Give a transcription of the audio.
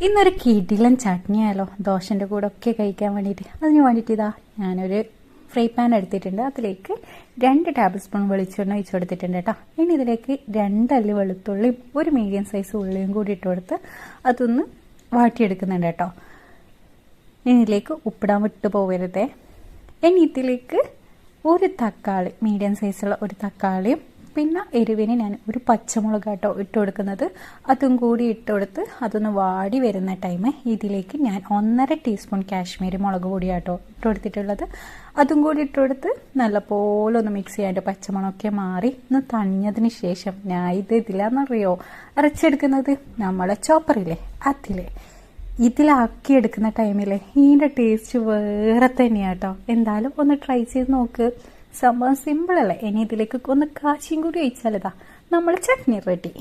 ഇന്നൊരു കിടിലൻ ചട്നിയായാലോ ദോശൻ്റെ കൂടെ ഒക്കെ കഴിക്കാൻ വേണ്ടിയിട്ട്. അതിന് വേണ്ടിയിട്ട് ഞാനൊരു ഫ്രൈ പാൻ എടുത്തിട്ടുണ്ട്. അതിലേക്ക് 2 ടേബിൾ സ്പൂൺ വെളിച്ചെണ്ണ ഒഴിച്ച് കൊടുത്തിട്ടുണ്ട് കേട്ടോ. ഇനി ഇതിലേക്ക് 2 അല്ലി വെളുത്തുള്ളിയും ഒരു മീഡിയം സൈസ് ഉള്ളിയും കൂടി ഇട്ട് കൊടുത്ത് അതൊന്ന് വാട്ടിയെടുക്കുന്നുണ്ട് കേട്ടോ. ഇനി ഇതിലേക്ക് ഉപ്പിടാൻ വിട്ട് പോകരുതേ. ഇനി ഇതിലേക്ക് ഒരു തക്കാളി, മീഡിയം സൈസുള്ള ഒരു തക്കാളിയും പിന്നെ എരിവിന് ഞാൻ ഒരു പച്ചമുളക് കേട്ടോ ഇട്ട് കൊടുക്കുന്നത്. അതും കൂടി ഇട്ട് കൊടുത്ത് അതൊന്ന് വാടി വരുന്ന ടൈം ഇതിലേക്ക് ഞാൻ 1.5 ടീസ്പൂൺ കാശ്മീരി മുളക് പൊടി കേട്ടോ ഇട്ട് കൊടുത്തിട്ടുള്ളത്. അതും കൂടി ഇട്ട് കൊടുത്ത് നല്ലപോലെ ഒന്ന് മിക്സ് ചെയ്യാണ്ട് പച്ചമുളകൊക്കെ മാറി ഒന്ന് തണിഞ്ഞതിന് ശേഷം ഞാൻ ഇതിലാണെന്നറിയോ അരച്ചെടുക്കുന്നത്, നമ്മളെ ചോപ്പറില്ലേ ഇതിലാക്കിയെടുക്കുന്ന ടൈമിൽ ഇതിൻ്റെ ടേസ്റ്റ് വേറെ തന്നെയാണ് കേട്ടോ. എന്തായാലും ഒന്ന് ട്രൈ ചെയ്ത് നോക്ക്. സംഭവം സിമ്പിളല്ലേ. ഇനി ഇതിലേക്ക് ഒന്ന് കാച്ചിയും കൂടി ഒഴിച്ചാലിതാ നമ്മൾ ചട്നി റെഡി.